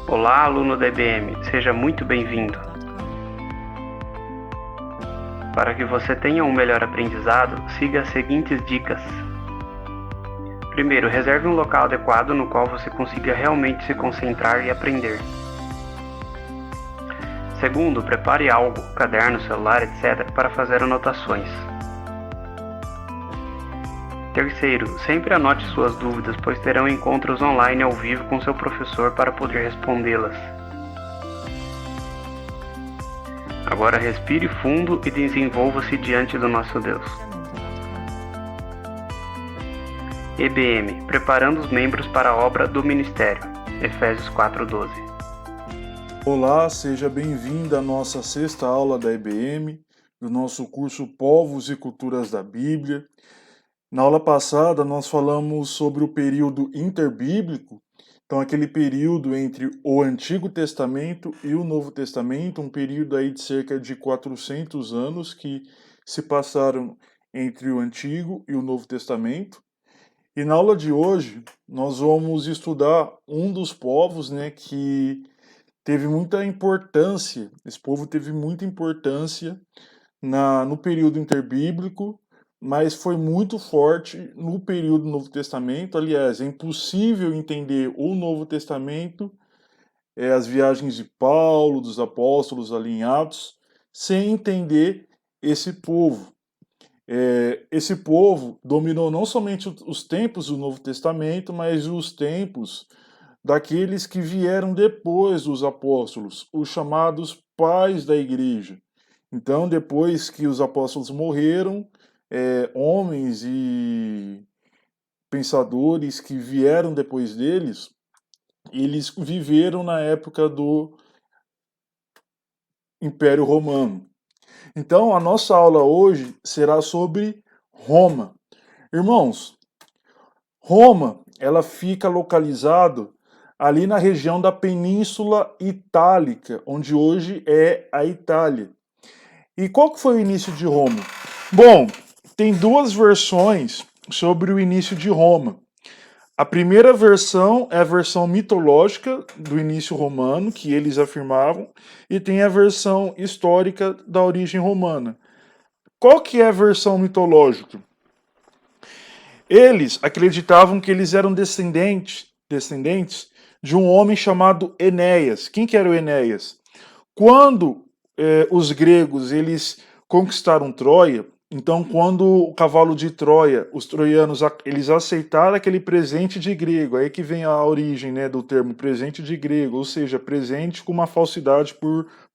Olá, aluno da EBM, seja muito bem-vindo. Para que você tenha um melhor aprendizado, siga as seguintes dicas. Primeiro, reserve um local adequado no qual você consiga realmente se concentrar e aprender. Segundo, prepare algo, caderno, celular, etc., para fazer anotações. Terceiro, sempre anote suas dúvidas, pois terão encontros online ao vivo com seu professor para poder respondê-las. Agora respire fundo e desenvolva-se diante do nosso Deus. EBM, preparando os membros para a obra do ministério. Efésios 4:12. Olá, seja bem-vindo à nossa sexta aula da EBM, do nosso curso Povos e Culturas da Bíblia. Na aula passada, nós falamos sobre o período interbíblico, então aquele período entre o Antigo Testamento e o Novo Testamento, um período aí de cerca de 400 anos que se passaram entre o Antigo e o Novo Testamento. E na aula de hoje, nós vamos estudar um dos povos, que teve muita importância, esse povo teve muita importância no período interbíblico, mas foi muito forte no período do Novo Testamento. Aliás, é impossível entender o Novo Testamento, as viagens de Paulo, dos apóstolos ali em Atos, sem entender esse povo. Esse povo dominou não somente os tempos do Novo Testamento, mas os tempos daqueles que vieram depois dos apóstolos, os chamados pais da igreja. Então, depois que os apóstolos morreram, homens e pensadores que vieram depois deles, eles viveram na época do Império Romano. Então, a nossa aula hoje será sobre Roma. Irmãos, Roma, ela fica localizado ali na região da Península Itálica, onde hoje é a Itália. E qual que foi o início de Roma? Bom, tem duas versões sobre o início de Roma. A primeira versão é a versão mitológica do início romano, que eles afirmavam, e tem a versão histórica da origem romana. Qual que é a versão mitológica? Eles acreditavam que eles eram descendentes de um homem chamado Enéas. Quem que era o Enéas? Quando os gregos eles conquistaram Troia, então quando o cavalo de Troia, os troianos eles aceitaram aquele presente de grego, aí que vem a origem, do termo presente de grego, ou seja, presente com uma falsidade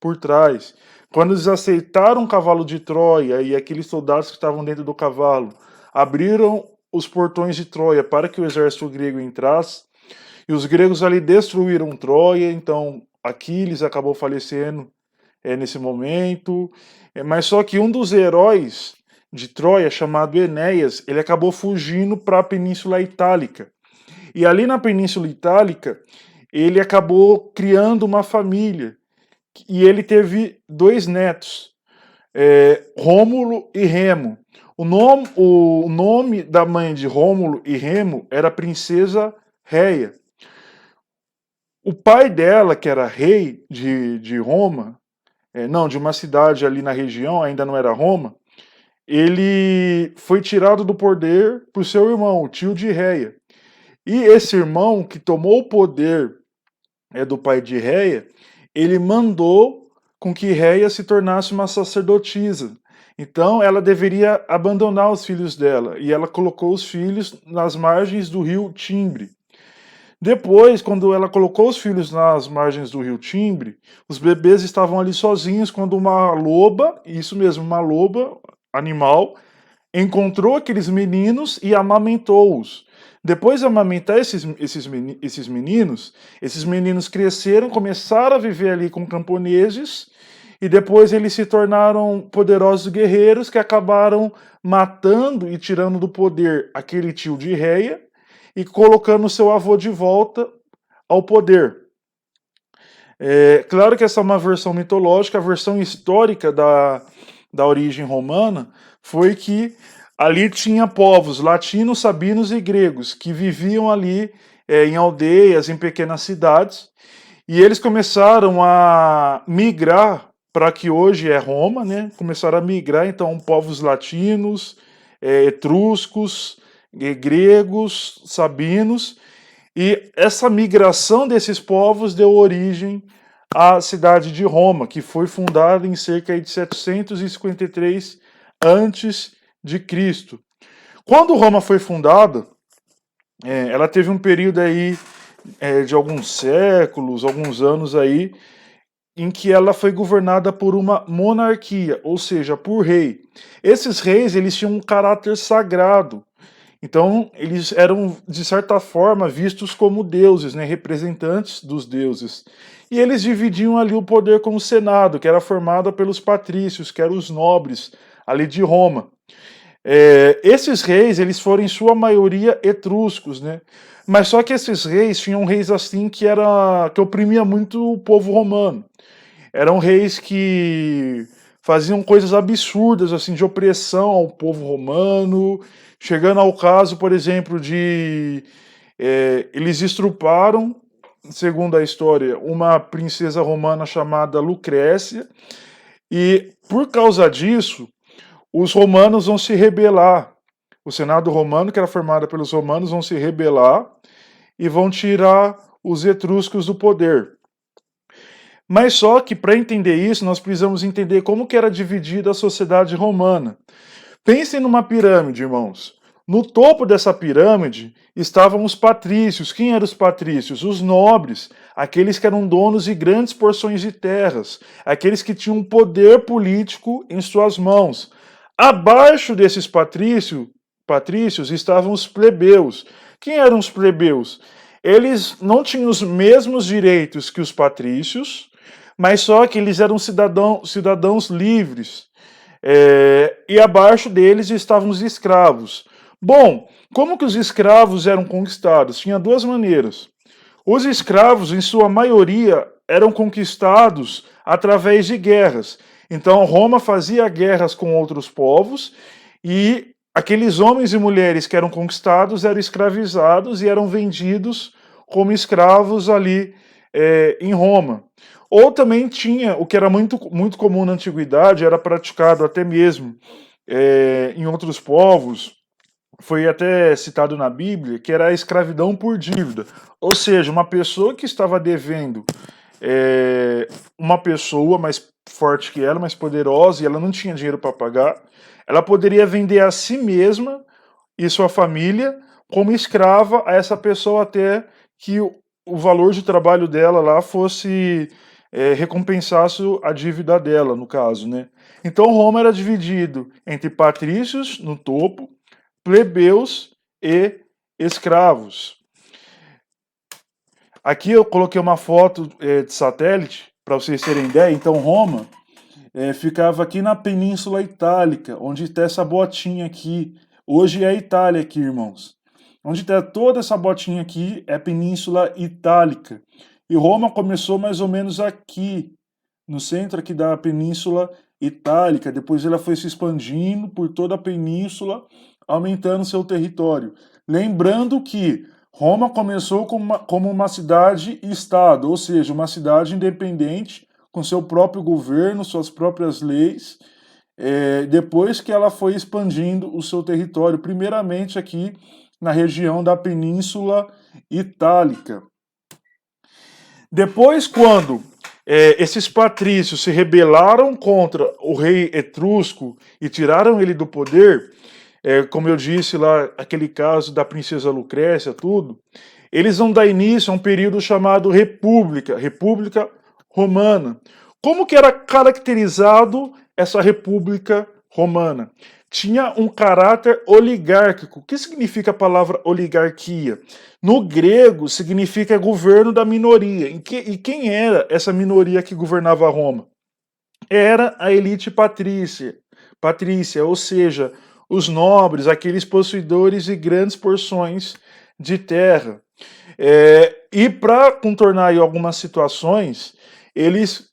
por trás. Quando eles aceitaram o cavalo de Troia e aqueles soldados que estavam dentro do cavalo abriram os portões de Troia para que o exército grego entrasse, e os gregos ali destruíram Troia, então Aquiles acabou falecendo nesse momento, mas só que um dos heróis de Troia, chamado Enéas, ele acabou fugindo para a Península Itálica. E ali na Península Itálica, ele acabou criando uma família, e ele teve dois netos, Rômulo e Remo. O nome da mãe de Rômulo e Remo era Princesa Réia. O pai dela, que era rei de Roma, de uma cidade ali na região, ainda não era Roma, ele foi tirado do poder por seu irmão, o tio de Réia. E esse irmão, que tomou o poder do pai de Réia, ele mandou com que Réia se tornasse uma sacerdotisa. Então ela deveria abandonar os filhos dela, e ela colocou os filhos nas margens do rio Timbre. Depois, quando ela colocou os filhos nas margens do rio Timbre, os bebês estavam ali sozinhos quando uma loba, isso mesmo, uma loba, animal, encontrou aqueles meninos e amamentou-os. Depois de amamentar esses meninos, esses meninos cresceram, começaram a viver ali com camponeses, e depois eles se tornaram poderosos guerreiros que acabaram matando e tirando do poder aquele tio de Réia e colocando seu avô de volta ao poder. Claro que essa é uma versão mitológica, a versão histórica da origem romana foi que ali tinha povos latinos, sabinos e gregos que viviam ali em aldeias, em pequenas cidades, E eles começaram a migrar para que hoje é Roma, né? Começaram a migrar, então, povos latinos, etruscos, gregos, sabinos, e essa migração desses povos deu origem à cidade de Roma, que foi fundada em cerca de 753 antes de Cristo. Quando Roma foi fundada, ela teve um período aí de alguns séculos, alguns anos aí, em que ela foi governada por uma monarquia, ou seja, por rei. Esses reis, eles tinham um caráter sagrado. Então, eles eram, de certa forma, vistos como deuses, né, representantes dos deuses. E eles dividiam ali o poder com o Senado, que era formado pelos patrícios, que eram os nobres ali de Roma. Esses reis, eles foram em sua maioria etruscos, né? Mas só que esses reis tinham reis assim que oprimia muito o povo romano. Eram reis que faziam coisas absurdas assim de opressão ao povo romano, chegando ao caso, por exemplo, de eles estruparam, segundo a história, uma princesa romana chamada Lucrécia, e por causa disso os romanos vão se rebelar. O Senado romano, que era formado pelos romanos, vão se rebelar e vão tirar os etruscos do poder. Mas só que para entender isso, nós precisamos entender como que era dividida a sociedade romana. Pensem numa pirâmide, irmãos. No topo dessa pirâmide estavam os patrícios. Quem eram os patrícios? Os nobres, aqueles que eram donos de grandes porções de terras, aqueles que tinham poder político em suas mãos. Abaixo desses patrícios estavam os plebeus. Quem eram os plebeus? Eles não tinham os mesmos direitos que os patrícios, mas só que eles eram cidadãos livres. E abaixo deles estavam os escravos. Bom, como que os escravos eram conquistados? Tinha duas maneiras. Os escravos, em sua maioria, eram conquistados através de guerras. Então, Roma fazia guerras com outros povos e aqueles homens e mulheres que eram conquistados eram escravizados e eram vendidos como escravos ali em Roma. Ou também tinha, o que era muito, muito comum na antiguidade, era praticado até mesmo em outros povos, foi até citado na Bíblia, que era a escravidão por dívida. Ou seja, uma pessoa que estava devendo uma pessoa mais forte que ela, mais poderosa, e ela não tinha dinheiro para pagar, ela poderia vender a si mesma e sua família como escrava a essa pessoa até que o valor de trabalho dela lá fosse recompensasse a dívida dela, no caso, né? Então Roma era dividido entre patrícios no topo, plebeus e escravos. Aqui eu coloquei uma foto de satélite para vocês terem ideia. Então Roma ficava aqui na Península Itálica, onde está essa botinha aqui. Hoje é a Itália aqui, irmãos. Onde está toda essa botinha aqui é a Península Itálica. E Roma começou mais ou menos aqui, no centro aqui da Península Itálica. Depois ela foi se expandindo por toda a península, aumentando seu território. Lembrando que Roma começou como uma cidade-estado, ou seja, uma cidade independente, com seu próprio governo, suas próprias leis, depois que ela foi expandindo o seu território, primeiramente aqui na região da Península Itálica. Depois, quando esses patrícios se rebelaram contra o rei etrusco e tiraram ele do poder, como eu disse lá, aquele caso da princesa Lucrécia, tudo, eles vão dar início a um período chamado República Romana. Como que era caracterizado essa República Romana? Tinha um caráter oligárquico. O que significa a palavra oligarquia? No grego, significa governo da minoria. E quem era essa minoria que governava Roma? Era a elite patrícia, ou seja, os nobres, aqueles possuidores de grandes porções de terra. E para contornar aí algumas situações, eles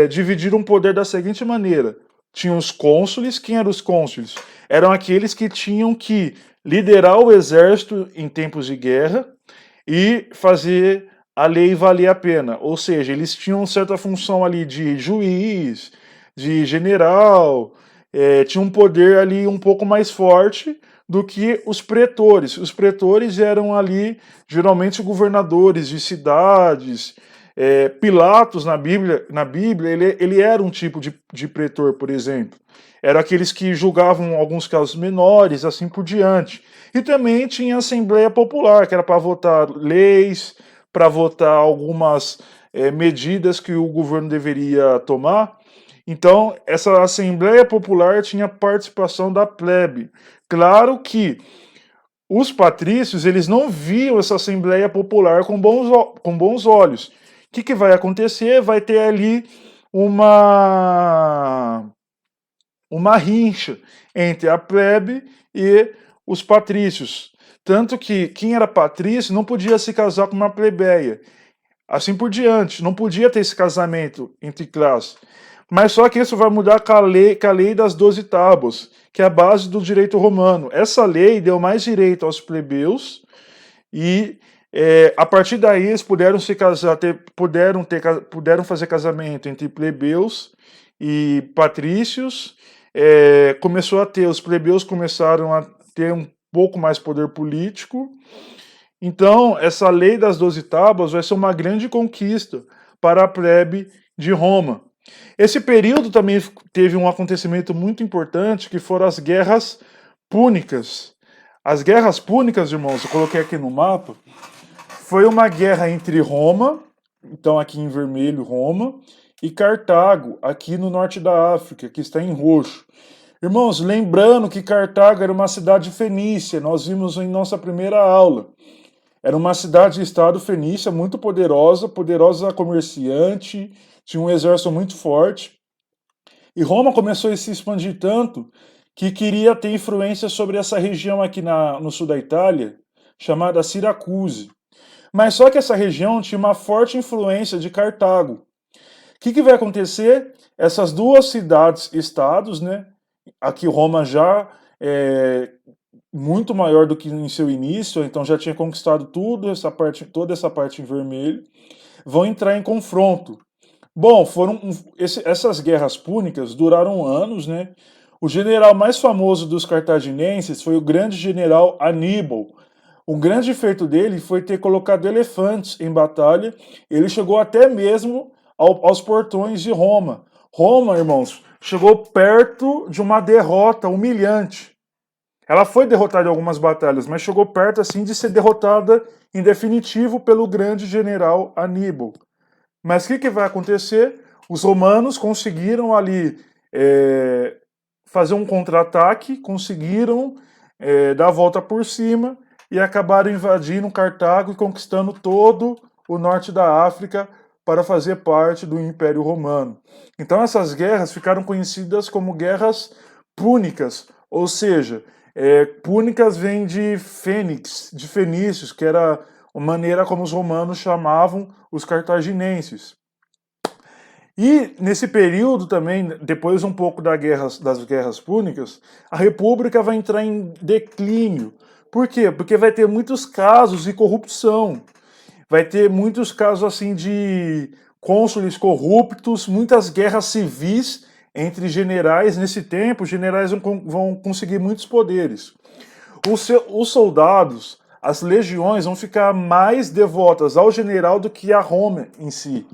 dividiram o poder da seguinte maneira. Tinham os cônsules. Quem eram os cônsules? Eram aqueles que tinham que liderar o exército em tempos de guerra e fazer a lei valia a pena. Ou seja, eles tinham certa função ali de juiz, de general, tinha um poder ali um pouco mais forte do que os pretores. Os pretores eram ali geralmente governadores de cidades. Pilatos na Bíblia ele era um tipo de pretor, por exemplo. Eram aqueles que julgavam alguns casos menores, assim por diante. E também tinha a Assembleia Popular, que era para votar leis, para votar algumas medidas que o governo deveria tomar. Então, essa Assembleia Popular tinha participação da plebe. Claro que os patrícios eles não viam essa Assembleia Popular com bons olhos. O que vai acontecer? Vai ter ali uma rincha entre a plebe e os patrícios. Tanto que quem era patrício não podia se casar com uma plebeia. Assim por diante, não podia ter esse casamento entre classes. Mas só que isso vai mudar com a lei das 12 tábuas, que é a base do direito romano. Essa lei deu mais direito aos plebeus e a partir daí eles puderam se casar, puderam fazer casamento entre plebeus e patrícios. Os plebeus começaram a ter um pouco mais poder político. Então, essa lei das 12 tábuas vai ser uma grande conquista para a plebe de Roma. Esse período também teve um acontecimento muito importante, que foram as guerras púnicas. As guerras púnicas, irmãos, eu coloquei aqui no mapa, foi uma guerra entre Roma, então aqui em vermelho Roma, e Cartago, aqui no norte da África, que está em roxo. Irmãos, lembrando que Cartago era uma cidade fenícia, nós vimos em nossa primeira aula. Era uma cidade-estado fenícia muito poderosa, poderosa comerciante, tinha um exército muito forte. E Roma começou a se expandir tanto que queria ter influência sobre essa região aqui no sul da Itália, chamada Siracuse. Mas só que essa região tinha uma forte influência de Cartago. O que vai acontecer? Essas duas cidades-estados, né? Aqui Roma já muito maior do que em seu início, então já tinha conquistado toda essa parte em vermelho, vão entrar em confronto. Bom, essas guerras púnicas duraram anos, né? O general mais famoso dos cartaginenses foi o grande general Aníbal. Um grande feito dele foi ter colocado elefantes em batalha. Ele chegou até mesmo aos portões de Roma. Roma, irmãos, chegou perto de uma derrota humilhante. Ela foi derrotada em algumas batalhas, mas chegou perto assim de ser derrotada em definitivo pelo grande general Aníbal. Mas o que vai acontecer? Os romanos conseguiram ali fazer um contra-ataque, conseguiram dar a volta por cima e acabaram invadindo Cartago e conquistando todo o norte da África para fazer parte do Império Romano. Então essas guerras ficaram conhecidas como guerras púnicas, ou seja, púnicas vem de fênix, de fenícios, que era a maneira como os romanos chamavam os cartaginenses. E nesse período também, depois um pouco das guerras púnicas, a república vai entrar em declínio. Por quê? Porque vai ter muitos casos de corrupção. Vai ter muitos casos assim de cônsules corruptos, muitas guerras civis entre generais. Nesse tempo, os generais vão conseguir muitos poderes. Os soldados, as legiões vão ficar mais devotas ao general do que a Roma em si.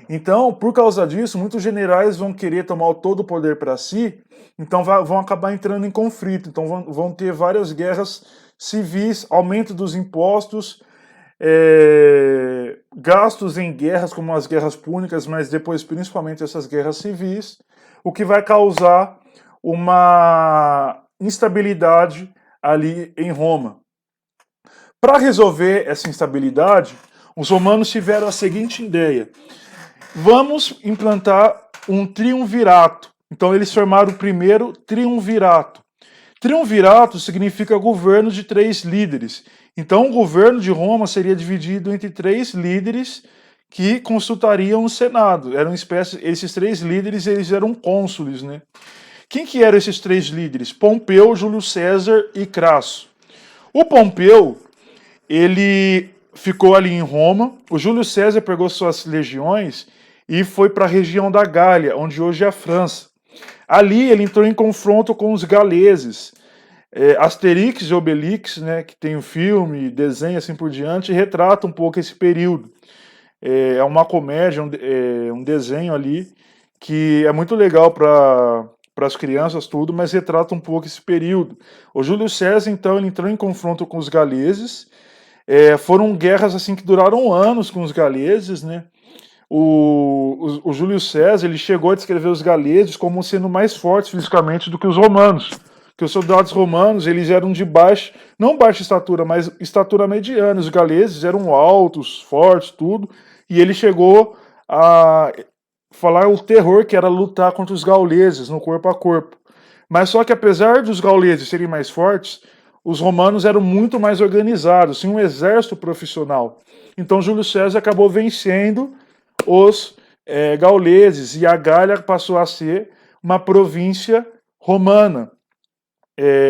Então, por causa disso, muitos generais vão querer tomar todo o poder para si, então vão acabar entrando em conflito. Então vão ter várias guerras civis, aumento dos impostos, gastos em guerras, como as guerras púnicas, mas depois principalmente essas guerras civis, o que vai causar uma instabilidade ali em Roma. Para resolver essa instabilidade, os romanos tiveram a seguinte ideia: vamos implantar um triunvirato. Então eles formaram o primeiro triunvirato. Triunvirato significa governo de 3 líderes. Então o governo de Roma seria dividido entre 3 líderes que consultariam o Senado. Esses 3 líderes eles eram cônsules, né? Quem que eram esses 3 líderes? Pompeu, Júlio César e Crasso. O Pompeu, ele ficou ali em Roma. O Júlio César pegou suas legiões e foi para a região da Gália, onde hoje é a França. Ali ele entrou em confronto com os galeses. Asterix e Obelix, né, que tem um filme, desenho assim por diante, retrata um pouco esse período. É uma comédia, um desenho ali que é muito legal para as crianças, tudo, mas retrata um pouco esse período. O Júlio César, então, ele entrou em confronto com os galeses. Foram guerras assim que duraram anos com os galeses, né? O Júlio César ele chegou a descrever os galeses como sendo mais fortes fisicamente do que os romanos. Que os soldados romanos eles eram de baixa, não baixa estatura, mas estatura mediana. Os galeses eram altos, fortes, tudo. E ele chegou a falar o terror que era lutar contra os gauleses no corpo a corpo. Mas só que apesar dos gauleses serem mais fortes, os romanos eram muito mais organizados, tinham um exército profissional. Então Júlio César acabou vencendo os gauleses e a Gália passou a ser uma província romana.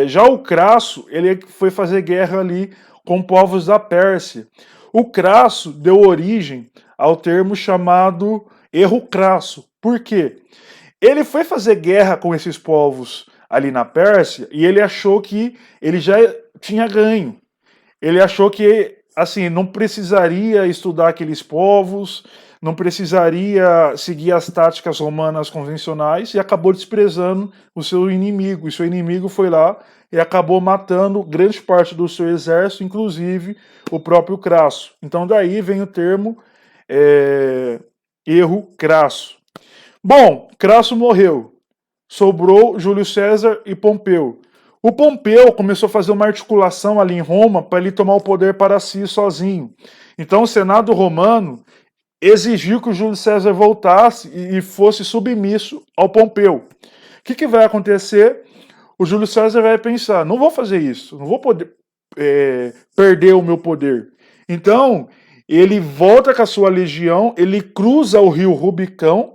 Já o Crasso, ele foi fazer guerra ali com povos da Pérsia. O Crasso deu origem ao termo chamado erro crasso. Por quê? Ele foi fazer guerra com esses povos ali na Pérsia e ele achou que ele já tinha ganho. Ele achou que, assim, não precisaria estudar aqueles povos, não precisaria seguir as táticas romanas convencionais e acabou desprezando o seu inimigo. E seu inimigo foi lá e acabou matando grande parte do seu exército, inclusive o próprio Crasso. Então daí vem o termo erro crasso. Bom, Crasso morreu. Sobrou Júlio César e Pompeu. O Pompeu começou a fazer uma articulação ali em Roma para ele tomar o poder para si sozinho. Então o Senado romano exigiu que o Júlio César voltasse e fosse submisso ao Pompeu. O que vai acontecer? O Júlio César vai pensar, não vou fazer isso, não vou poder perder o meu poder. Então, ele volta com a sua legião, ele cruza o rio Rubicão,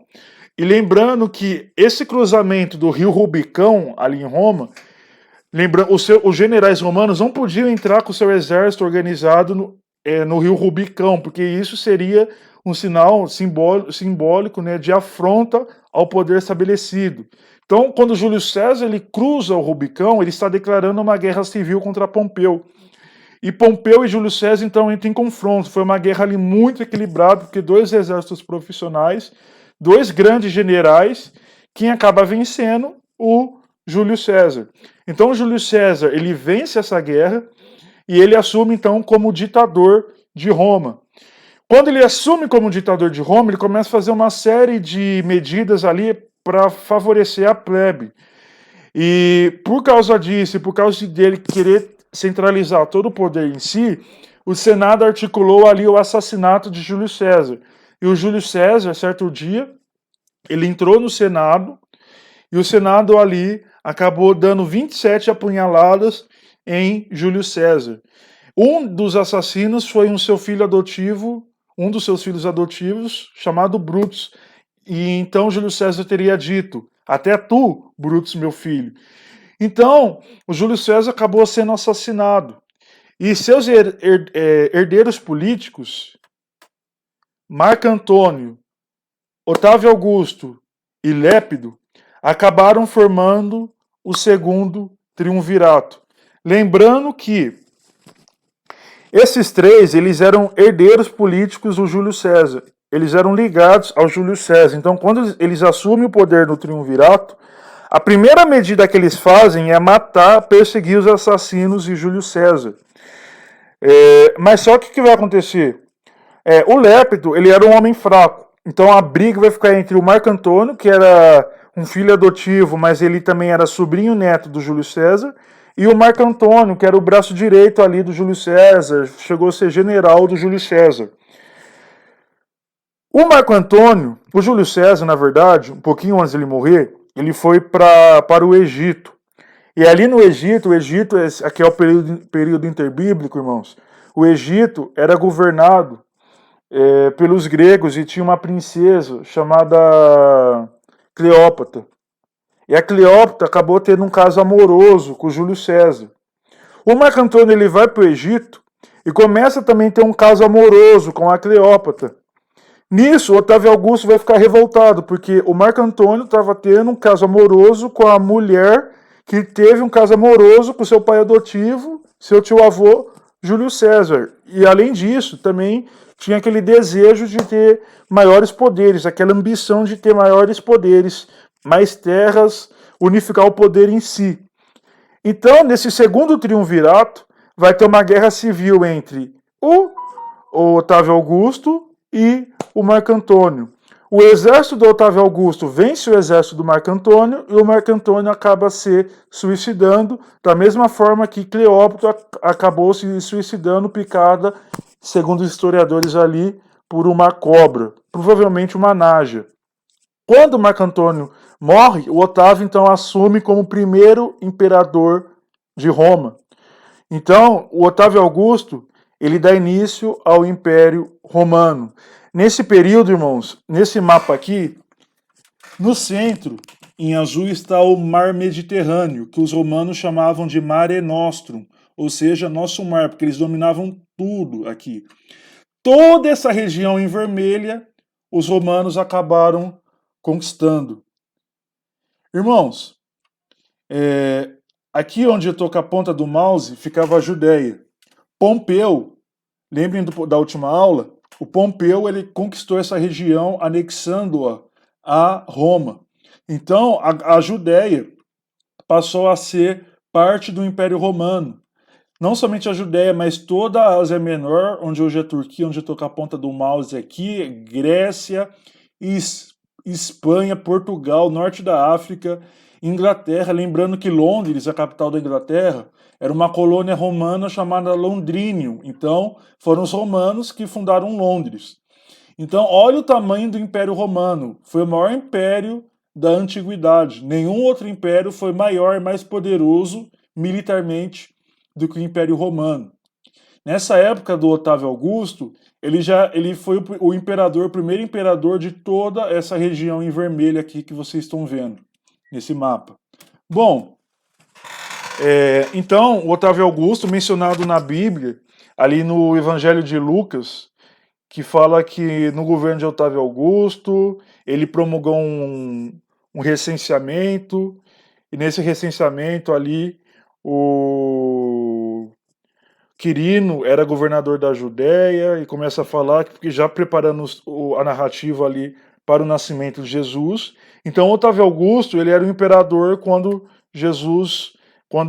e lembrando que esse cruzamento do rio Rubicão, ali em Roma, os generais romanos não podiam entrar com o seu exército organizado no rio Rubicão, porque isso seria um sinal simbólico, né, de afronta ao poder estabelecido. Então, quando Júlio César ele cruza o Rubicão, ele está declarando uma guerra civil contra Pompeu. E Pompeu e Júlio César então entram em confronto. Foi uma guerra ali muito equilibrada, porque dois exércitos profissionais, dois grandes generais, quem acaba vencendo? O Júlio César. Então Júlio César ele vence essa guerra e ele assume então como ditador de Roma. Quando ele assume como ditador de Roma, ele começa a fazer uma série de medidas ali para favorecer a plebe. E por causa disso, e por causa dele querer centralizar todo o poder em si, o Senado articulou ali o assassinato de Júlio César. E o Júlio César, certo dia, ele entrou no Senado, e o Senado ali acabou dando 27 apunhaladas em Júlio César. Um dos assassinos foi um dos seus filhos adotivos, chamado Brutus. E então Júlio César teria dito, até tu, Brutus, meu filho. Então, o Júlio César acabou sendo assassinado. E seus herdeiros políticos, Marco Antônio, Otávio Augusto e Lépido, acabaram formando o segundo triunvirato. Lembrando que esses três, eles eram herdeiros políticos do Júlio César. Eles eram ligados ao Júlio César. Então, quando eles assumem o poder no triunvirato, a primeira medida que eles fazem é matar, perseguir os assassinos de Júlio César. Mas só que o que vai acontecer? O Lépido, ele era um homem fraco. Então a briga vai ficar entre o Marco Antônio, que era um filho adotivo, mas ele também era sobrinho neto do Júlio César, e o Marco Antônio, que era o braço direito ali do Júlio César, chegou a ser general do Júlio César. O Marco Antônio, o Júlio César, na verdade, um pouquinho antes de ele morrer, ele foi para o Egito. E ali no Egito, aqui é o período interbíblico, irmãos, o Egito era governado pelos gregos e tinha uma princesa chamada Cleópatra. E a Cleópatra acabou tendo um caso amoroso com o Júlio César. O Marco Antônio ele vai para o Egito E começa também a ter um caso amoroso com a Cleópatra. Nisso, Otávio Augusto vai ficar revoltado, porque o Marco Antônio estava tendo um caso amoroso com a mulher que teve um caso amoroso com seu pai adotivo, seu tio-avô, Júlio César. E além disso, também tinha aquele desejo de ter maiores poderes, aquela ambição de ter maiores poderes, mais terras, unificar o poder em si. Então, nesse segundo triunvirato, vai ter uma guerra civil entre o Otávio Augusto e o Marco Antônio. O exército do Otávio Augusto vence o exército do Marco Antônio e o Marco Antônio acaba se suicidando, da mesma forma que Cleópatra acabou se suicidando, picada, segundo os historiadores ali, por uma cobra, provavelmente uma naja. Quando o Marco Antônio morre, o Otávio então assume como primeiro imperador de Roma. Então, o Otávio Augusto, ele dá início ao Império Romano. Nesse período, irmãos, nesse mapa aqui, no centro, em azul, está o Mar Mediterrâneo, que os romanos chamavam de Mare Nostrum, ou seja, nosso mar, porque eles dominavam tudo aqui. Toda essa região em vermelha, os romanos acabaram conquistando. Irmãos, aqui onde eu estou com a ponta do mouse, ficava a Judéia. Pompeu, lembrem da última aula, o Pompeu ele conquistou essa região anexando-a a Roma. Então, a Judéia passou a ser parte do Império Romano. Não somente a Judéia, mas toda a Ásia Menor, onde hoje é a Turquia, onde eu estou com a ponta do mouse aqui, Grécia, Espanha, Portugal, norte da África, Inglaterra. Lembrando que Londres, a capital da Inglaterra, era uma colônia romana chamada Londrinium. Então, foram os romanos que fundaram Londres. Então, olha o tamanho do Império Romano. Foi o maior império da antiguidade. Nenhum outro império foi maior e mais poderoso militarmente do que o Império Romano. Nessa época do Otávio Augusto, ele foi o primeiro imperador de toda essa região em vermelho aqui que vocês estão vendo nesse mapa. Bom, então o Otávio Augusto, mencionado na Bíblia, ali no Evangelho de Lucas, que fala que no governo de Otávio Augusto, ele promulgou um recenseamento, e nesse recenseamento ali, o Quirino era governador da Judéia, e começa a falar, que já preparando a narrativa ali para o nascimento de Jesus. Então Otávio Augusto, ele era o imperador quando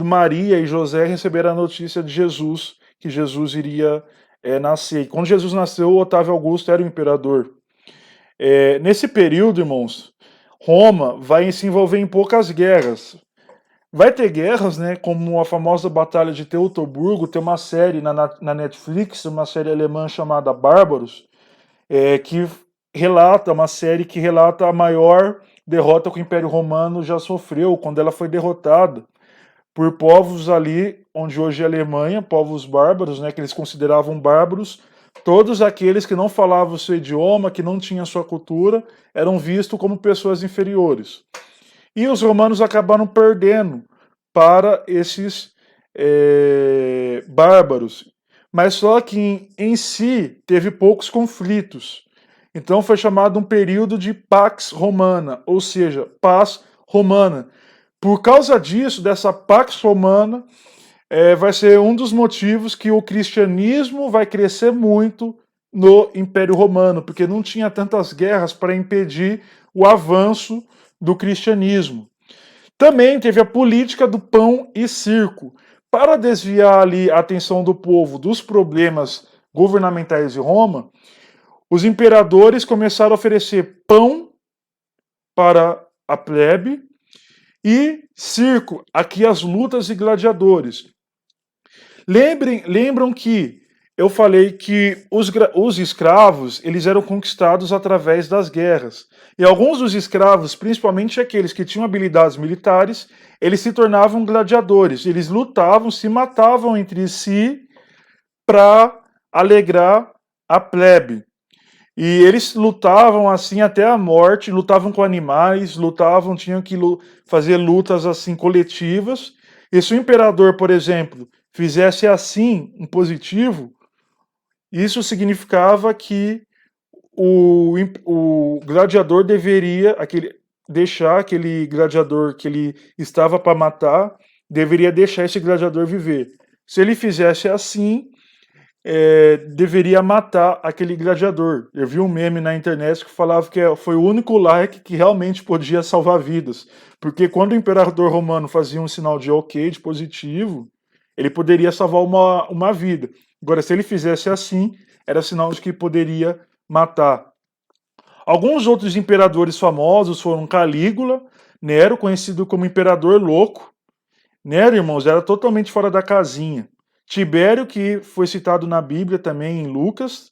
Maria e José receberam a notícia de Jesus, que Jesus iria nascer. Quando Jesus nasceu, Otávio Augusto era o imperador. Nesse período, irmãos, Roma vai se envolver em poucas guerras. Vai ter guerras, né, como a famosa Batalha de Teutoburgo. Tem uma série na Netflix, uma série alemã chamada Bárbaros, uma série que relata a maior derrota que o Império Romano já sofreu, quando ela foi derrotada por povos ali, onde hoje é a Alemanha, povos bárbaros, né, que eles consideravam bárbaros. Todos aqueles que não falavam o seu idioma, que não tinham sua cultura, eram vistos como pessoas inferiores. E os romanos acabaram perdendo para esses bárbaros. Mas só que em si teve poucos conflitos. Então foi chamado um período de Pax Romana, ou seja, paz romana. Por causa disso, dessa Pax Romana, vai ser um dos motivos que o cristianismo vai crescer muito no Império Romano, porque não tinha tantas guerras para impedir o avanço do cristianismo. Também teve a política do pão e circo. Para desviar ali a atenção do povo dos problemas governamentais de Roma, os imperadores começaram a oferecer pão para a plebe e circo, aqui as lutas e gladiadores. Lembram que eu falei que os escravos eles eram conquistados através das guerras. E alguns dos escravos, principalmente aqueles que tinham habilidades militares, eles se tornavam gladiadores. Eles lutavam, se matavam entre si para alegrar a plebe. E eles lutavam assim até a morte, lutavam com animais, tinham que fazer lutas assim coletivas. E se o imperador, por exemplo, fizesse assim um positivo, Isso significava que o gladiador deveria deixar aquele gladiador que ele estava para matar, deveria deixar esse gladiador viver. Se ele fizesse assim, deveria matar aquele gladiador. Eu vi um meme na internet que falava que foi o único like que realmente podia salvar vidas. Porque quando o imperador romano fazia um sinal de ok, de positivo, ele poderia salvar uma vida. Agora, se ele fizesse assim, era sinal de que poderia matar. Alguns outros imperadores famosos foram Calígula, Nero, conhecido como Imperador Louco. Nero, irmãos, era totalmente fora da casinha. Tibério, que foi citado na Bíblia também em Lucas.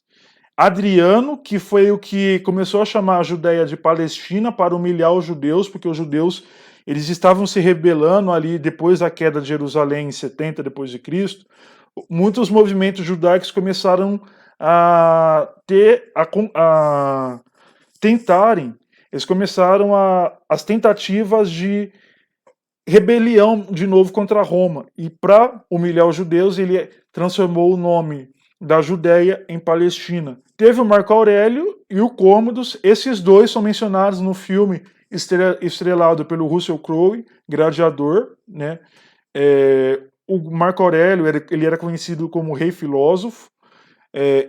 Adriano, que foi o que começou a chamar a Judéia de Palestina para humilhar os judeus, porque os judeus eles estavam se rebelando ali depois da queda de Jerusalém em 70 depois de Cristo. Muitos movimentos judaicos começaram a tentarem, eles começaram as tentativas de rebelião de novo contra Roma. E para humilhar os judeus, ele transformou o nome da Judéia em Palestina. Teve o Marco Aurélio e o Cômodos, esses dois são mencionados no filme estrelado pelo Russell Crowe, Gladiador, né? O Marco Aurélio ele era conhecido como rei filósofo.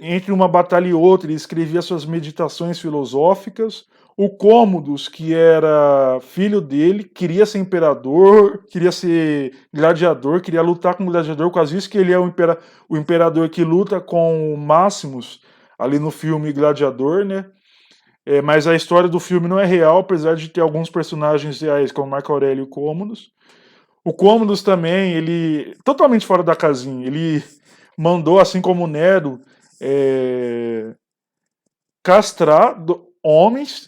Entre uma batalha e outra, ele escrevia suas meditações filosóficas. O Cômodos, que era filho dele, queria ser imperador, queria ser gladiador, queria lutar com o gladiador, quase isso que ele é o imperador que luta com o Máximos, ali no filme Gladiador, né? Mas a história do filme não é real, apesar de ter alguns personagens reais, como Marco Aurélio e o Cômodos. O Cômodos também, ele totalmente fora da casinha, ele mandou, assim como o Nero, castrar homens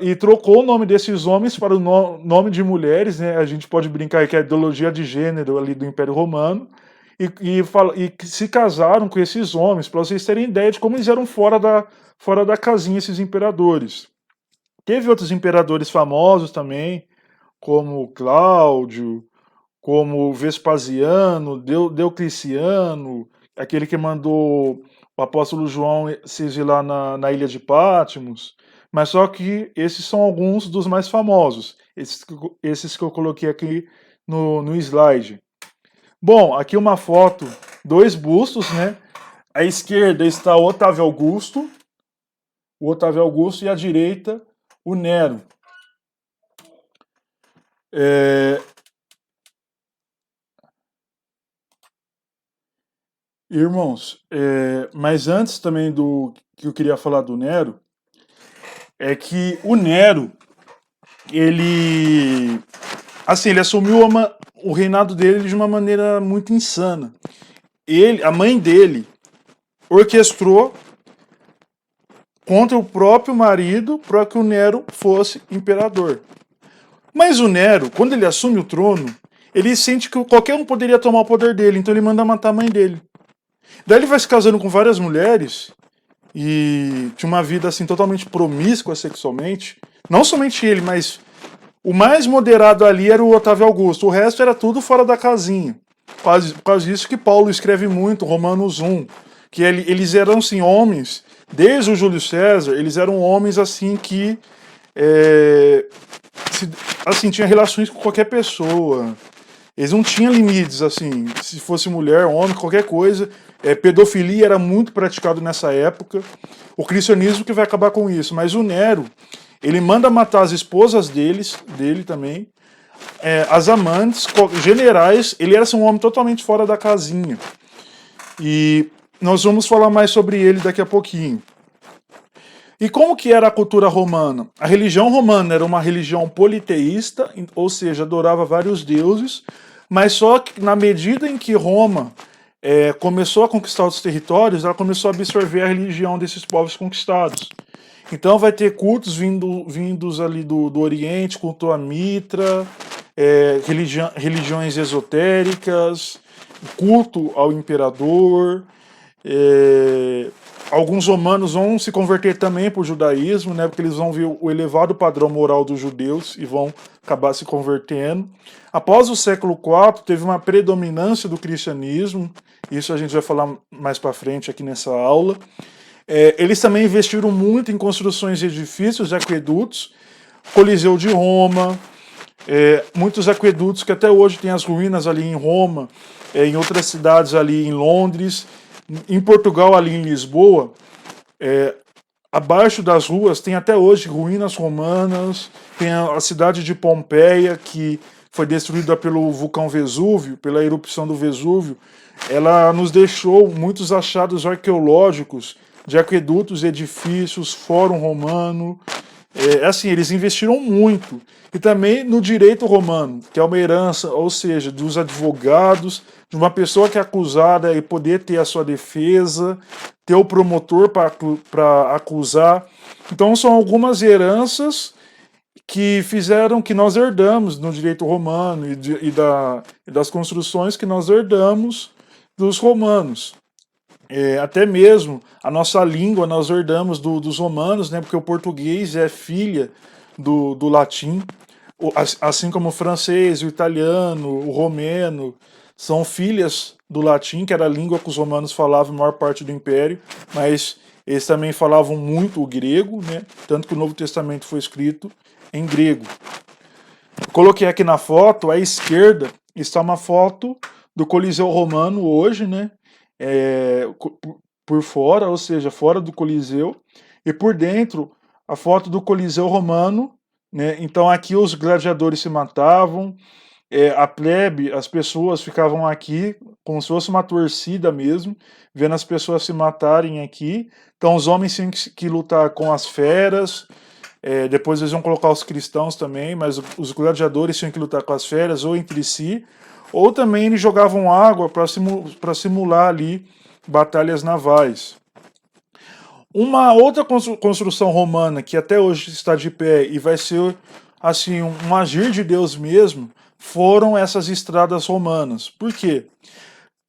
e trocou o nome desses homens para o nome de mulheres, né? A gente pode brincar que é a ideologia de gênero ali do Império Romano, e se casaram com esses homens, para vocês terem ideia de como eles eram fora da casinha, esses imperadores. Teve outros imperadores famosos também, como Cláudio, como Vespasiano, Diocleciano, aquele que mandou o apóstolo João se exilar na ilha de Patmos. Mas só que esses são alguns dos mais famosos, esses que eu coloquei aqui no slide. Bom, aqui uma foto, dois bustos, né? À esquerda está o Otávio Augusto, e à direita o Nero. Irmãos, mas antes também do que eu queria falar do Nero, é que o Nero, ele assumiu o reinado dele de uma maneira muito insana. A mãe dele, orquestrou contra o próprio marido para que o Nero fosse imperador. Mas o Nero, quando ele assume o trono, ele sente que qualquer um poderia tomar o poder dele, então ele manda matar a mãe dele. Daí ele vai se casando com várias mulheres e tinha uma vida assim totalmente promíscua sexualmente. Não somente ele, mas o mais moderado ali era o Otávio Augusto. O resto era tudo fora da casinha. Por causa disso que Paulo escreve muito, Romanos 1, que eles eram assim, homens, desde o Júlio César, eles eram homens assim que tinha relações com qualquer pessoa. Eles não tinham limites, assim, se fosse mulher, homem, qualquer coisa. Pedofilia era muito praticado nessa época. O cristianismo que vai acabar com isso. Mas o Nero, ele manda matar as esposas dele também, as amantes, generais. Ele era um homem totalmente fora da casinha. E nós vamos falar mais sobre ele daqui a pouquinho. E como que era a cultura romana? A religião romana era uma religião politeísta, ou seja, adorava vários deuses, mas só que na medida em que Roma começou a conquistar outros territórios, ela começou a absorver a religião desses povos conquistados. Então vai ter cultos vindos ali do Oriente, culto a Mitra, religiões esotéricas, culto ao imperador, alguns romanos vão se converter também para o judaísmo, né, porque eles vão ver o elevado padrão moral dos judeus e vão acabar se convertendo. Após o século IV, teve uma predominância do cristianismo, isso a gente vai falar mais para frente aqui nessa aula. Eles também investiram muito em construções de edifícios e aquedutos, Coliseu de Roma, muitos aquedutos que até hoje tem as ruínas ali em Roma, em outras cidades ali em Londres, em Portugal ali em Lisboa, abaixo das ruas tem até hoje ruínas romanas, tem a cidade de Pompeia, que foi destruída pelo vulcão Vesúvio, pela erupção do Vesúvio. Ela nos deixou muitos achados arqueológicos de aquedutos, edifícios, fórum romano. Assim, eles investiram muito. E também no direito romano, que é uma herança, ou seja, dos advogados, de uma pessoa que é acusada e poder ter a sua defesa, ter o promotor para acusar. Então são algumas heranças que fizeram que nós herdamos no direito romano e das construções que nós herdamos dos romanos. Até mesmo a nossa língua nós herdamos dos romanos, né, porque o português é filha do latim, assim como o francês, o italiano, o romeno, são filhas do latim, que era a língua que os romanos falavam a maior parte do império, mas eles também falavam muito o grego, né, tanto que o Novo Testamento foi escrito em grego. Coloquei aqui na foto, à esquerda, está uma foto do Coliseu Romano hoje, né, por fora, ou seja, fora do Coliseu, e por dentro a foto do Coliseu Romano, né? Então aqui os gladiadores se matavam, a plebe, as pessoas ficavam aqui como se fosse uma torcida mesmo, vendo as pessoas se matarem aqui. Então os homens tinham que lutar com as feras, depois eles vão colocar os cristãos também, mas os gladiadores tinham que lutar com as feras ou entre si, ou também eles jogavam água para simular ali batalhas navais. Uma outra construção romana que até hoje está de pé e vai ser assim um agir de Deus mesmo, foram essas estradas romanas. Por quê?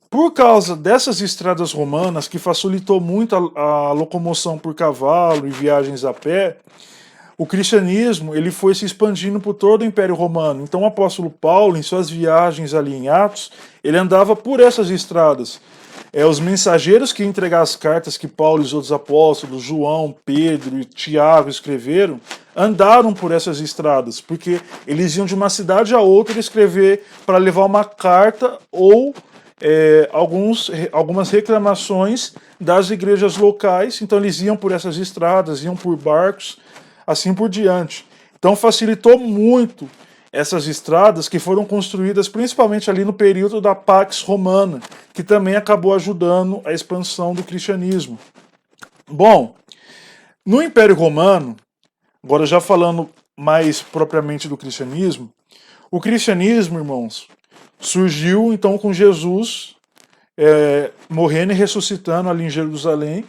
Por causa dessas estradas romanas, que facilitou muito a locomoção por cavalo e viagens a pé, o cristianismo ele foi se expandindo por todo o Império Romano. Então o apóstolo Paulo, em suas viagens ali em Atos, ele andava por essas estradas. Os mensageiros que entregaram as cartas que Paulo e os outros apóstolos, João, Pedro e Tiago escreveram, andaram por essas estradas, porque eles iam de uma cidade a outra escrever para levar uma carta ou algumas reclamações das igrejas locais. Então eles iam por essas estradas, iam por barcos, assim por diante. Então facilitou muito essas estradas que foram construídas principalmente ali no período da Pax Romana, que também acabou ajudando a expansão do cristianismo. Bom, no Império Romano, agora já falando mais propriamente do cristianismo, o cristianismo, irmãos, surgiu então com Jesus morrendo e ressuscitando ali em Jerusalém.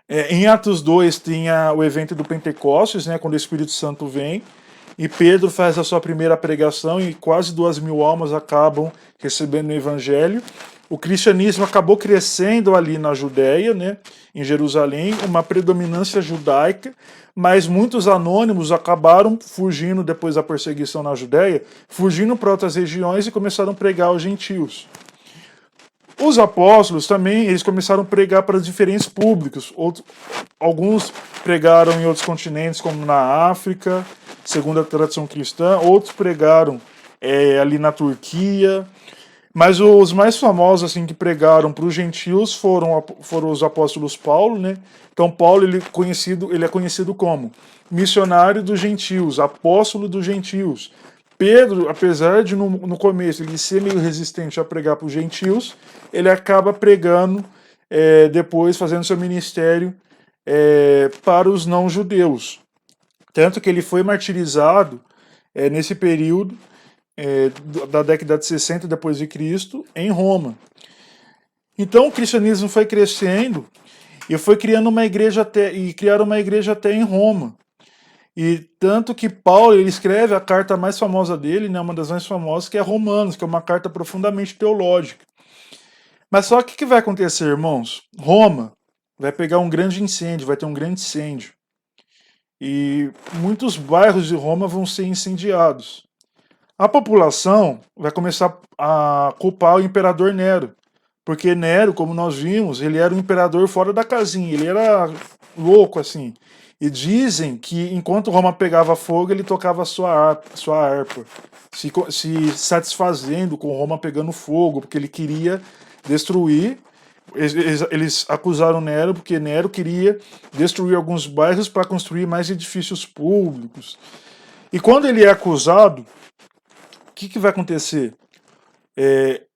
Em Atos 2 tinha o evento do Pentecostes, né, quando o Espírito Santo vem, e Pedro faz a sua primeira pregação e quase 2.000 almas acabam recebendo o evangelho. O cristianismo acabou crescendo ali na Judéia, né, em Jerusalém, uma predominância judaica, mas muitos anônimos acabaram fugindo depois da perseguição na Judéia, fugindo para outras regiões e começaram a pregar aos gentios. Os apóstolos também, eles começaram a pregar para diferentes públicos. Alguns pregaram em outros continentes, como na África, segundo a tradição cristã. Outros pregaram ali na Turquia. Mas os mais famosos assim que pregaram para os gentios foram os apóstolos Paulo, né? Então Paulo ele é conhecido como missionário dos gentios, apóstolo dos gentios. Pedro, apesar de no começo ele ser meio resistente a pregar para os gentios, ele acaba pregando, depois fazendo seu ministério para os não-judeus. Tanto que ele foi martirizado nesse período da década de 60 depois de Cristo, em Roma. Então o cristianismo foi crescendo e foi criando uma igreja criaram uma igreja até em Roma. E tanto que Paulo ele escreve a carta mais famosa dele, né, uma das mais famosas, que é Romanos, que é uma carta profundamente teológica. Mas só que o que vai acontecer, irmãos? Roma vai pegar um grande incêndio, vai ter um grande incêndio. E muitos bairros de Roma vão ser incendiados. A população vai começar a culpar o imperador Nero, porque Nero, como nós vimos, ele era um imperador fora da casinha, ele era louco assim. E dizem que enquanto Roma pegava fogo, ele tocava sua harpa, se satisfazendo com Roma pegando fogo, porque ele queria destruir. Eles acusaram Nero porque Nero queria destruir alguns bairros para construir mais edifícios públicos. E quando ele é acusado, o que vai acontecer?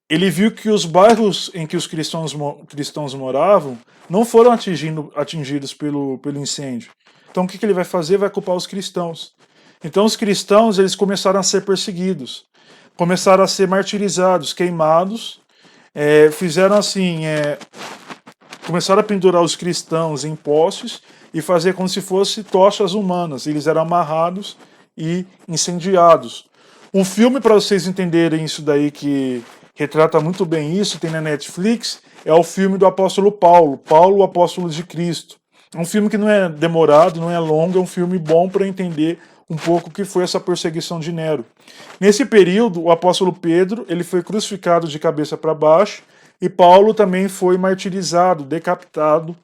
Ele viu que os bairros em que os cristãos moravam não foram atingidos pelo incêndio. Então o que ele vai fazer? Vai culpar os cristãos. Então os cristãos eles começaram a ser perseguidos, começaram a ser martirizados, queimados, fizeram assim, começaram a pendurar os cristãos em postes e fazer como se fossem tochas humanas. Eles eram amarrados e incendiados. Um filme para vocês entenderem isso daí que retrata muito bem isso, tem na Netflix, é o filme do apóstolo Paulo, Paulo, o apóstolo de Cristo. É um filme que não é demorado, não é longo, é um filme bom para entender um pouco o que foi essa perseguição de Nero. Nesse período, o apóstolo Pedro ele foi crucificado de cabeça para baixo e Paulo também foi martirizado, decapitado,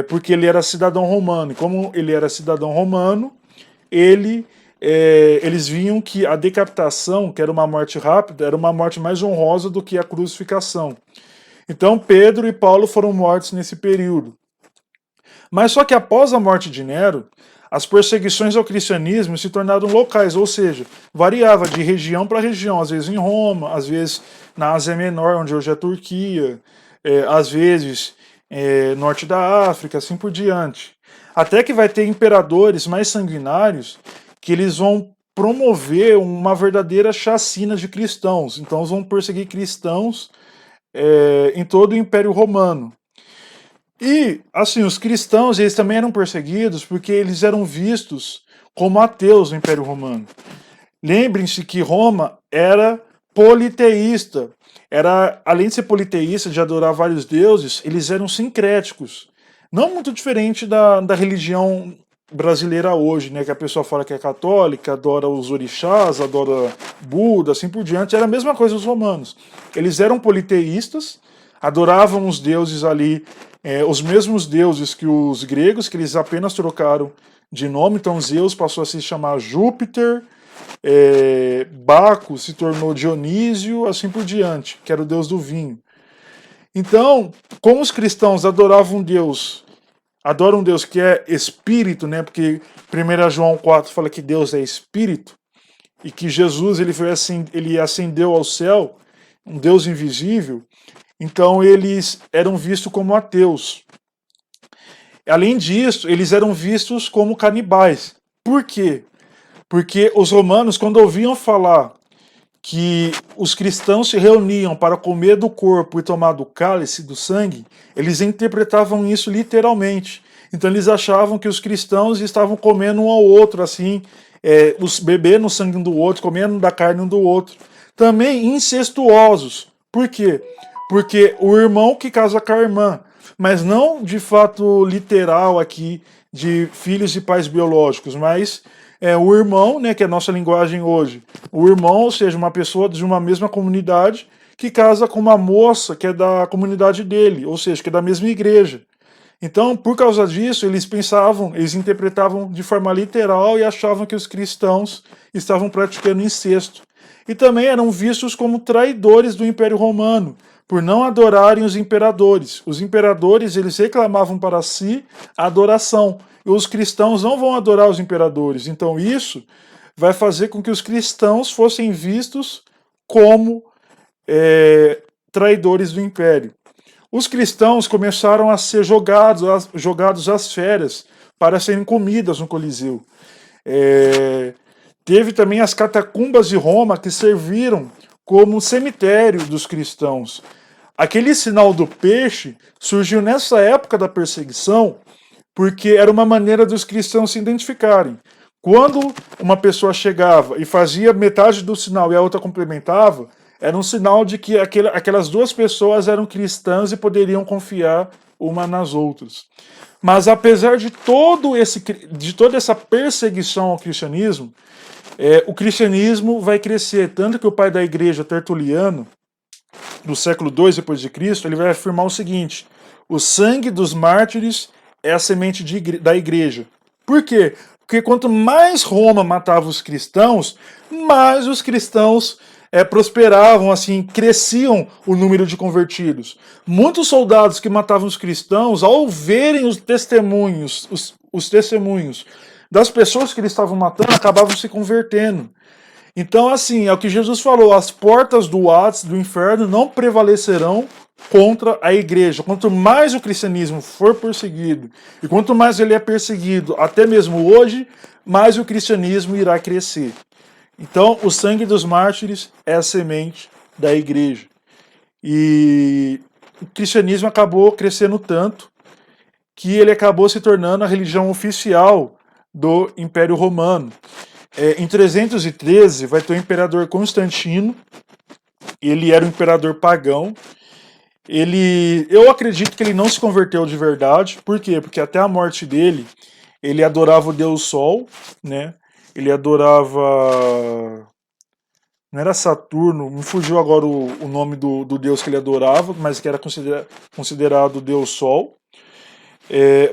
porque ele era cidadão romano. E como ele era cidadão romano, eles viam que a decapitação, que era uma morte rápida, era uma morte mais honrosa do que a crucificação. Então Pedro e Paulo foram mortos nesse período. Mas só que após a morte de Nero, as perseguições ao cristianismo se tornaram locais, ou seja, variava de região para região, às vezes em Roma, às vezes na Ásia Menor, onde hoje é a Turquia, às vezes norte da África, assim por diante. Até que vai ter imperadores mais sanguinários que eles vão promover uma verdadeira chacina de cristãos. Então eles vão perseguir cristãos em todo o Império Romano. E, assim, os cristãos eles também eram perseguidos porque eles eram vistos como ateus no Império Romano. Lembrem-se que Roma era politeísta. Além de ser politeísta, de adorar vários deuses, eles eram sincréticos. Não muito diferente da religião brasileira hoje, né? Que a pessoa fala que é católica, adora os orixás, adora Buda, assim por diante. Era a mesma coisa os romanos. Eles eram politeístas, adoravam os deuses ali, os mesmos deuses que os gregos, que eles apenas trocaram de nome. Então Zeus passou a se chamar Júpiter, Baco se tornou Dionísio, assim por diante, que era o deus do vinho. Então, como os cristãos adoram um Deus que é espírito, né? Porque 1 João 4 fala que Deus é espírito, e que Jesus ele ascendeu ao céu, um Deus invisível. Então eles eram vistos como ateus. Além disso, eles eram vistos como canibais. Por quê? Porque os romanos, quando ouviam falar que os cristãos se reuniam para comer do corpo e tomar do cálice, do sangue, eles interpretavam isso literalmente. Então eles achavam que os cristãos estavam comendo um ao outro, assim, bebendo o sangue um do outro, comendo da carne um do outro. Também incestuosos. Por quê? Porque o irmão que casa com a irmã, mas não de fato literal aqui, de filhos e pais biológicos, mas o irmão, né, que é a nossa linguagem hoje. O irmão, ou seja, uma pessoa de uma mesma comunidade que casa com uma moça que é da comunidade dele, ou seja, que é da mesma igreja. Então, por causa disso, eles interpretavam de forma literal e achavam que os cristãos estavam praticando incesto. E também eram vistos como traidores do Império Romano, por não adorarem os imperadores. Os imperadores, eles reclamavam para si a adoração, e os cristãos não vão adorar os imperadores. Então isso vai fazer com que os cristãos fossem vistos como traidores do império. Os cristãos começaram a ser jogados às feras para serem comidas no Coliseu. Teve também as catacumbas de Roma que serviram como cemitério dos cristãos. Aquele sinal do peixe surgiu nessa época da perseguição porque era uma maneira dos cristãos se identificarem. Quando uma pessoa chegava e fazia metade do sinal e a outra complementava, era um sinal de que aquelas duas pessoas eram cristãs e poderiam confiar uma nas outras. Mas apesar de toda essa perseguição ao cristianismo, o cristianismo vai crescer, tanto que o pai da igreja, Tertuliano, no século II depois de Cristo, ele vai afirmar o seguinte: o sangue dos mártires é a semente da igreja. Por quê? Porque quanto mais Roma matava os cristãos, mais os cristãos prosperavam, assim, cresciam o número de convertidos. Muitos soldados que matavam os cristãos, ao verem os testemunhos, os testemunhos das pessoas que eles estavam matando, acabavam se convertendo. Então, assim, é o que Jesus falou: as portas do Hades, do inferno, não prevalecerão contra a igreja. Quanto mais o cristianismo for perseguido, e quanto mais ele é perseguido, até mesmo hoje, mais o cristianismo irá crescer. Então, o sangue dos mártires é a semente da igreja. E o cristianismo acabou crescendo tanto que ele acabou se tornando a religião oficial do Império Romano. Em 313 vai ter o imperador Constantino. Ele era um imperador pagão. Eu acredito que ele não se converteu de verdade. Por quê? Porque até a morte dele, ele adorava o deus Sol, né? Ele adorava... Não era Saturno, me fugiu agora o nome do deus que ele adorava, mas que era considerado o deus Sol.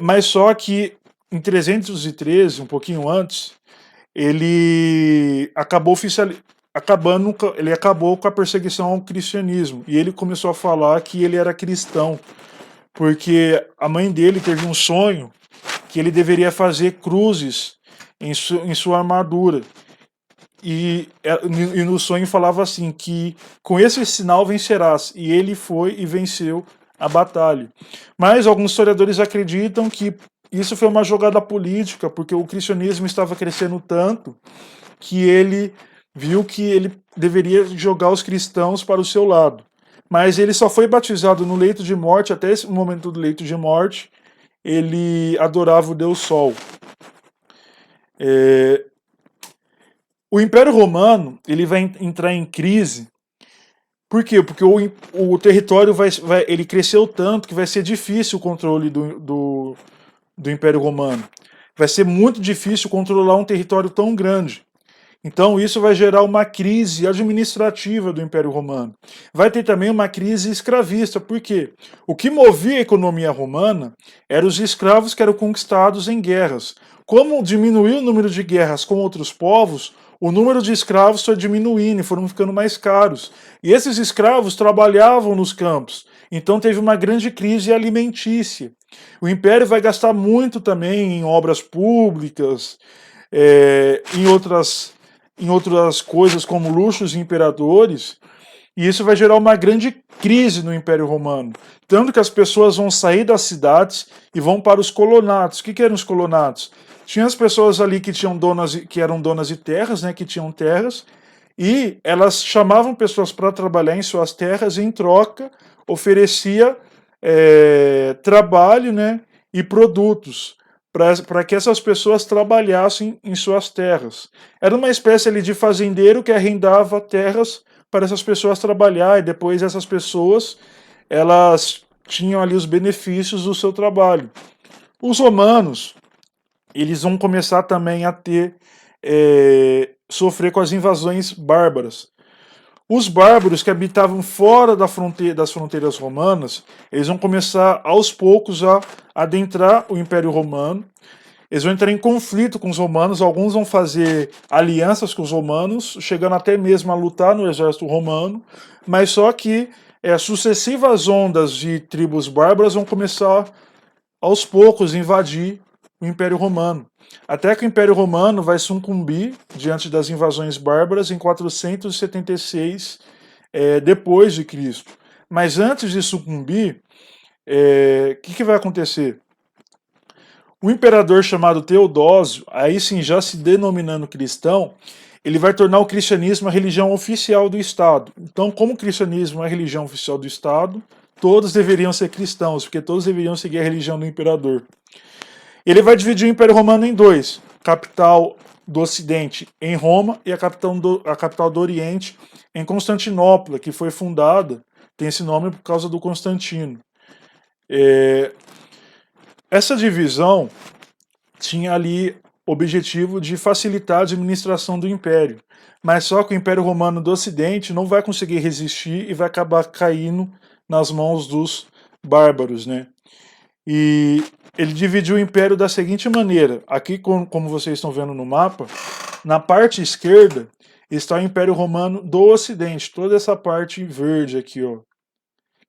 Mas só que em 313, um pouquinho antes, ele acabou com a perseguição ao cristianismo. E ele começou a falar que ele era cristão, porque a mãe dele teve um sonho que ele deveria fazer cruzes em sua armadura. E no sonho falava assim, que com esse sinal vencerás. E ele foi e venceu a batalha. Mas alguns historiadores acreditam que isso foi uma jogada política, porque o cristianismo estava crescendo tanto que ele viu que ele deveria jogar os cristãos para o seu lado. Mas ele só foi batizado no leito de morte. Até esse momento do leito de morte, ele adorava o deus Sol. O Império Romano ele vai entrar em crise. Por quê? Porque o território ele cresceu tanto que vai ser difícil o controle do Império Romano. Vai ser muito difícil controlar um território tão grande. Então isso vai gerar uma crise administrativa do Império Romano. Vai ter também uma crise escravista. Por quê? O que movia a economia romana eram os escravos que eram conquistados em guerras. Como diminuiu o número de guerras com outros povos, o número de escravos foi diminuindo e foram ficando mais caros. E esses escravos trabalhavam nos campos. Então teve uma grande crise alimentícia. O Império vai gastar muito também em obras públicas, em outras coisas como luxos imperadores, e isso vai gerar uma grande crise no Império Romano. Tanto que as pessoas vão sair das cidades e vão para os colonatos. O que eram os colonatos? Tinha as pessoas ali que eram donas de terras, né, que tinham terras, e elas chamavam pessoas para trabalhar em suas terras e, em troca, oferecia trabalho, né, e produtos para que essas pessoas trabalhassem em suas terras. Era uma espécie ali de fazendeiro que arrendava terras para essas pessoas trabalhar, e depois essas pessoas elas tinham ali os benefícios do seu trabalho. Os romanos, eles vão começar também a sofrer com as invasões bárbaras. Os bárbaros que habitavam fora das fronteiras romanas, eles vão começar aos poucos a adentrar o Império Romano. Eles vão entrar em conflito com os romanos, alguns vão fazer alianças com os romanos, chegando até mesmo a lutar no exército romano, mas só que sucessivas ondas de tribos bárbaras vão começar aos poucos a invadir o Império Romano. Até que o Império Romano vai sucumbir diante das invasões bárbaras em 476 depois de Cristo. Mas antes de sucumbir, o que vai acontecer? O imperador chamado Teodósio, aí sim já se denominando cristão, ele vai tornar o cristianismo a religião oficial do Estado. Então, como o cristianismo é a religião oficial do Estado, todos deveriam ser cristãos, porque todos deveriam seguir a religião do imperador. Ele vai dividir o Império Romano em dois: capital do Ocidente em Roma e a capital do Oriente em Constantinopla, que foi fundada, tem esse nome por causa do Constantino. Essa divisão tinha ali objetivo de facilitar a administração do Império, mas só que o Império Romano do Ocidente não vai conseguir resistir e vai acabar caindo nas mãos dos bárbaros, né? E ele dividiu o Império da seguinte maneira: aqui, como vocês estão vendo no mapa, na parte esquerda está o Império Romano do Ocidente, toda essa parte verde aqui, ó,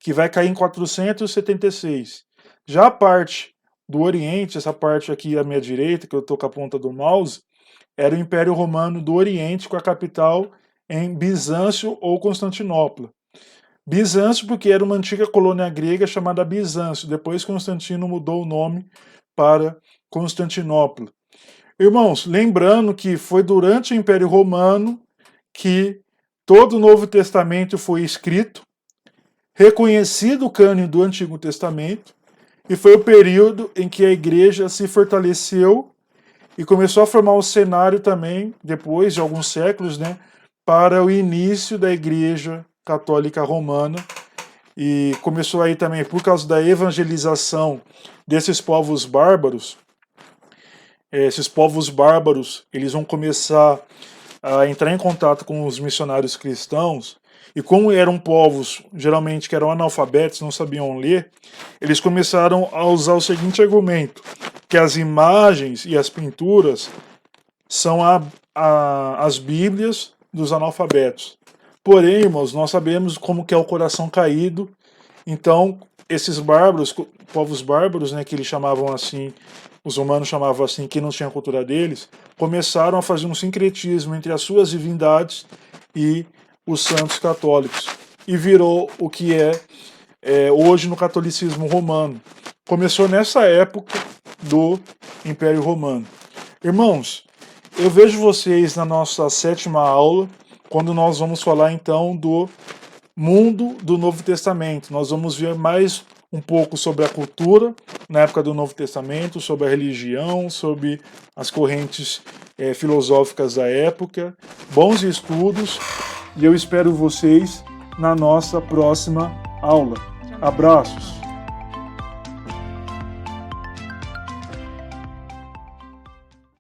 que vai cair em 476. Já a parte do Oriente, essa parte aqui à minha direita, que eu estou com a ponta do mouse, era o Império Romano do Oriente, com a capital em Bizâncio ou Constantinopla. Bizâncio porque era uma antiga colônia grega chamada Bizâncio. Depois Constantino mudou o nome para Constantinopla. Irmãos, lembrando que foi durante o Império Romano que todo o Novo Testamento foi escrito, reconhecido o cânone do Antigo Testamento, e foi o período em que a igreja se fortaleceu e começou a formar o cenário também, depois de alguns séculos, né, para o início da igreja católica romana. E começou aí também, por causa da evangelização desses povos bárbaros, esses povos bárbaros, eles vão começar a entrar em contato com os missionários cristãos, e como eram povos, geralmente, que eram analfabetos, não sabiam ler, eles começaram a usar o seguinte argumento, que as imagens e as pinturas são as bíblias dos analfabetos. Porém, irmãos, nós sabemos como que é o coração caído, então esses bárbaros, povos bárbaros, né, que eles chamavam assim, os romanos chamavam assim, que não tinha a cultura deles, começaram a fazer um sincretismo entre as suas divindades e os santos católicos, e virou o que é hoje no catolicismo romano. Começou nessa época do Império Romano. Irmãos, eu vejo vocês na nossa 7ª aula, quando nós vamos falar então do mundo do Novo Testamento. Nós vamos ver mais um pouco sobre a cultura na época do Novo Testamento, sobre a religião, sobre as correntes filosóficas da época. Bons estudos, e eu espero vocês na nossa próxima aula. Abraços!